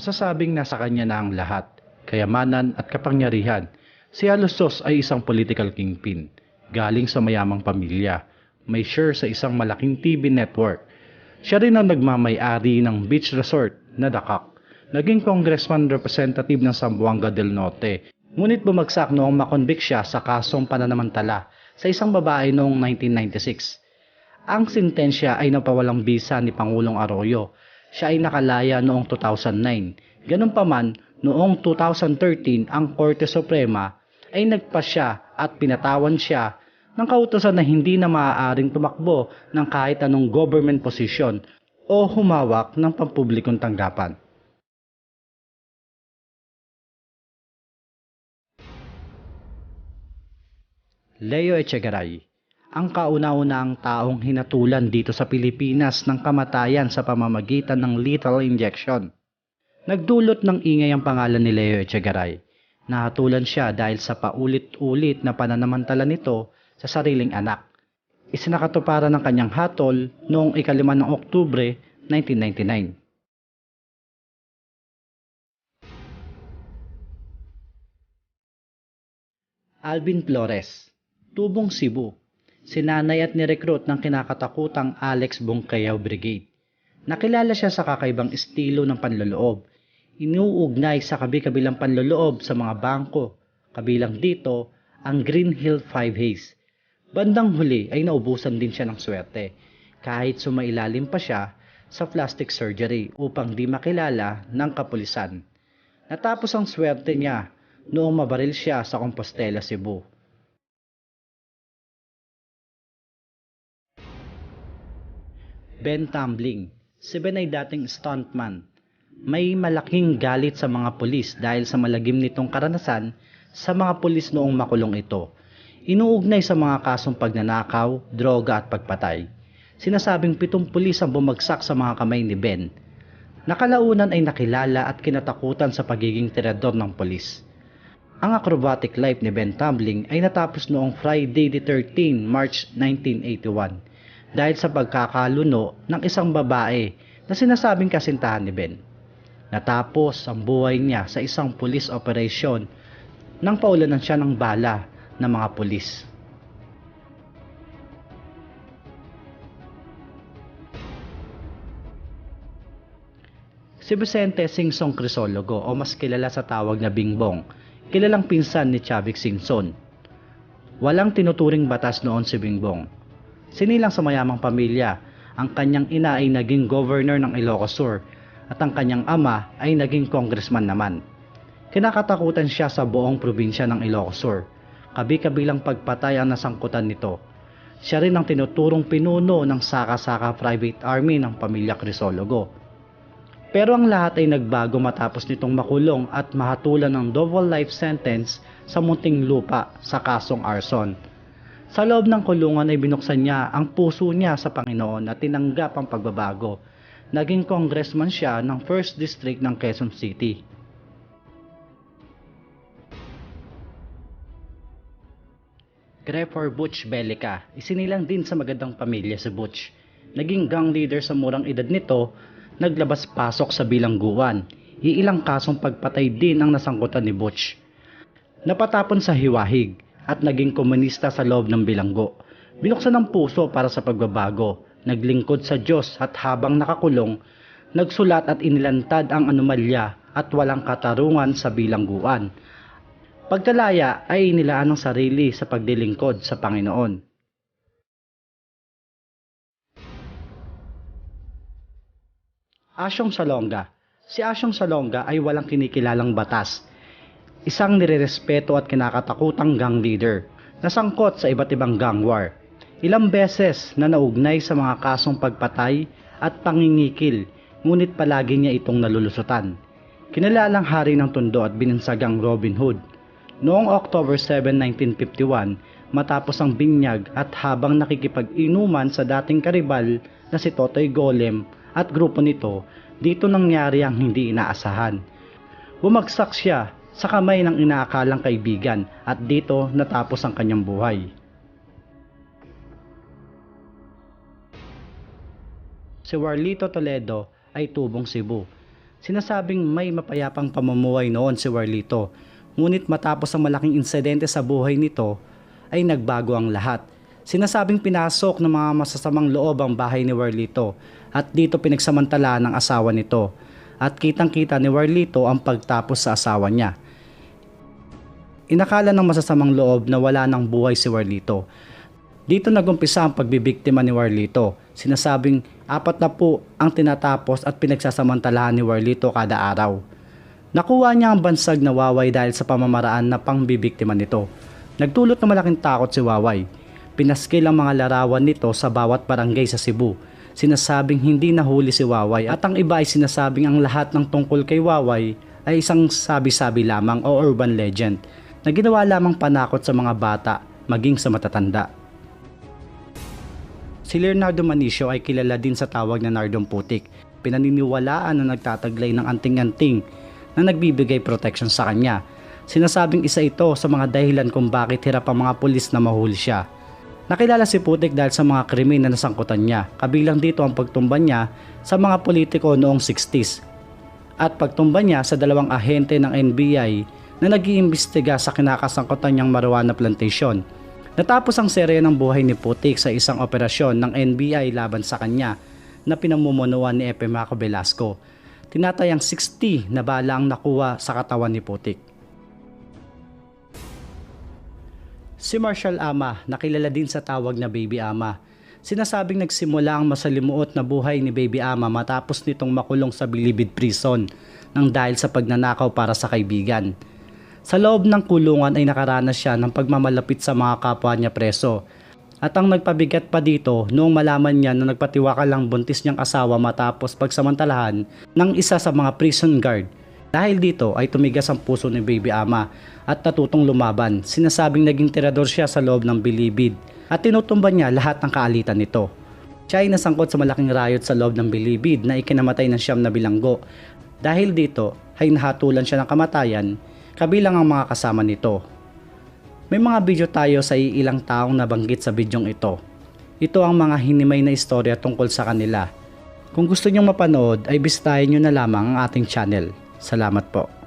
Masasabing nasa kanya na ang lahat, kayamanan at kapangyarihan. Si Alosos ay isang political kingpin, galing sa mayamang pamilya, may share sa isang malaking TV network. Siya rin ang nagmamay-ari ng beach resort na Dakak. Naging congressman representative ng Zamboanga del Norte. Ngunit bumagsak noong makonvict siya sa kasong pananamantala sa isang babae noong 1996. Ang sentensya ay napawalang bisa ni Pangulong Arroyo. Siya ay nakalaya noong 2009. Ganun pa man, noong 2013 ang Korte Suprema ay nagpasya at pinatawan siya ng kautusan na hindi na maaaring tumakbo ng kahit anong government position o humawak ng pampublikong tanggapan. Leo Echegaray, ang kauna-unahang taong hinatulan dito sa Pilipinas ng kamatayan sa pamamagitan ng lethal injection. Nagdulot ng ingay ang pangalan ni Leo Echegaray. Nahatulan siya dahil sa paulit-ulit na pananamantala nito sa sariling anak. Isinakatuparan ng kanyang hatol noong 5 ng Oktubre 1999. Alvin Flores, Tubong Cebu, sinanay at nirecruit ng kinakatakutang Alex Bongkayaw Brigade. Nakilala siya sa kakaibang estilo ng panloloob. Inuugnay sa kabi-kabilang panloloob sa mga bangko, kabilang dito ang Green Hill 5 Haze. Bandang huli ay naubusan din siya ng swerte, kahit sumailalim pa siya sa plastic surgery upang di makilala ng kapulisan. Natapos ang swerte niya noong mabaril siya sa Compostela, Cebu. Ben Tumbling, si Ben ay dating stuntman. May malaking galit sa mga pulis dahil sa malagim nitong karanasan sa mga pulis noong makulong ito. Inuugnay sa mga kasong pagnanakaw, droga at pagpatay. Sinasabing 7 pulis ang bumagsak sa mga kamay ni Ben. Nakalaunan ay nakilala at kinatakutan sa pagiging tirador ng pulis. Ang acrobatic life ni Ben Tumbling ay natapos noong Friday the 13, March 1981 dahil sa pagkakaluno ng isang babae na sinasabing kasintahan ni Ben. Natapos ang buhay niya sa isang police operation nang paulanan siya ng bala ng mga pulis. Si Vicente Singsong Crisologo o mas kilala sa tawag na Bingbong, kilalang pinsan ni Chavik Singson. Walang tinuturing batas noon si Bingbong. Sinilang sa mayamang pamilya, ang kanyang ina ay naging governor ng Ilocos Sur at ang kanyang ama ay naging congressman naman. Kinakatakutan siya sa buong probinsya ng Ilocos Sur. Kabi-kabilang pagpatay ang nasangkutan nito. Siya rin ang tinuturong pinuno ng saka-saka private army ng pamilya Crisologo. Pero ang lahat ay nagbago matapos nitong makulong at mahatulan ng double life sentence sa Muntinlupa sa kasong arson. Sa loob ng kulungan ay binuksan niya ang puso niya sa Panginoon at tinanggap ang pagbabago. Naging congressman siya ng 1st District ng Quezon City. Grefor Butch Belica, isinilang din sa magandang pamilya si Butch. Naging gang leader sa murang edad nito, naglabas-pasok sa bilangguan. Iilang kasong pagpatay din ang nasangkutan ni Butch. Napatapon sa hiwahig at naging komunista sa loob ng bilanggo. Binuksan ang puso para sa pagbabago. Naglingkod sa Diyos at habang nakakulong, nagsulat at inilantad ang anomalya at walang katarungan sa bilangguan. Pagkalaya ay inilaan ng sarili sa pagdilingkod sa Panginoon. Asyong Salonga. Si Asyong Salonga ay walang kinikilalang batas. Isang nirerespeto at kinakatakutang gang leader, nasangkot sa iba't ibang gang war. Ilang beses na naugnay sa mga kasong pagpatay at pangingikil, ngunit palagi niya itong nalulusutan. Kinalalang hari ng Tondo at binansagang Robin Hood. Noong October 7, 1951, matapos ang binyag at habang nakikipag-inuman sa dating karibal na si Totoy Golem at grupo nito, dito nangyari ang hindi inaasahan. Bumagsak siya sa kamay ng inaakalang kaibigan at dito natapos ang kanyang buhay. Si Warlito Toledo ay tubong Cebu. Sinasabing may mapayapang pamumuhay noon si Warlito, ngunit matapos ang malaking insidente sa buhay nito ay nagbago ang lahat. Sinasabing pinasok ng mga masasamang loob ang bahay ni Warlito at dito pinagsamantala ng asawa nito at kitang-kita ni Warlito ang pagtapos sa asawa niya. Inakala ng masasamang loob na wala ng buhay si Warlito. Dito nagumpisa ang pagbibiktima ni Warlito. Sinasabing 4 na po ang tinatapos at pinagsasamantalahan ni Warlito kada araw. Nakuha niya ang bansag na Waway dahil sa pamamaraan na pangbibiktima nito. Nagdulot ng malaking takot si Waway. Pinaskil ang mga larawan nito sa bawat barangay sa Cebu. Sinasabing hindi nahuli si Waway at ang iba ay sinasabing ang lahat ng tungkol kay Waway ay isang sabi-sabi lamang o urban legend na ginawa lamang panakot sa mga bata maging sa matatanda. Si Leonardo Manicio ay kilala din sa tawag na Nardong Putik. Pinaniniwalaan na nagtataglay ng anting-anting na nagbibigay protection sa kanya. Sinasabing isa ito sa mga dahilan kung bakit hirap ang mga pulis na mahuli siya. Nakilala si Putik dahil sa mga krimen na nasangkutan niya, kabilang dito ang pagtumba niya sa mga politiko noong 60s at pagtumba niya sa 2 ahente ng NBI na nag-iimbestiga sa kinakasangkutan niyang marijuana plantation. Natapos ang serye ng buhay ni Putik sa isang operasyon ng NBI laban sa kanya na pinamumunuan ni Epemaco Velasco. Tinatayang 60 na bala ang nakuha sa katawan ni Putik. Si Marshall Ama, nakilala din sa tawag na Baby Ama. Sinasabing nagsimula ang masalimuot na buhay ni Baby Ama matapos nitong makulong sa Bilibid Prison nang dahil sa pagnanakaw para sa kaibigan. Sa loob ng kulungan ay nakaranas siya ng pagmamalapit sa mga kapwa niya preso. At ang nagpabigat pa dito noong malaman niya na nagpatiwakal ang buntis niyang asawa matapos pagsamantalahan ng isa sa mga prison guard. Dahil dito ay tumigas ang puso ni Baby Ama at natutong lumaban. Sinasabing naging tirador siya sa loob ng Bilibid at tinutumba niya lahat ng kaalitan nito. Siya ay nasangkot sa malaking riot sa loob ng Bilibid na ikinamatay ng 9 na bilanggo. Dahil dito ay nahatulan siya ng kamatayan kabilang ang mga kasama nito. May mga video tayo sa ilang taong nabanggit sa bidyong ito. Ito ang mga hinimay na istorya tungkol sa kanila. Kung gusto nyong mapanood ay bisitahin nyo na lamang ang ating channel. Salamat po.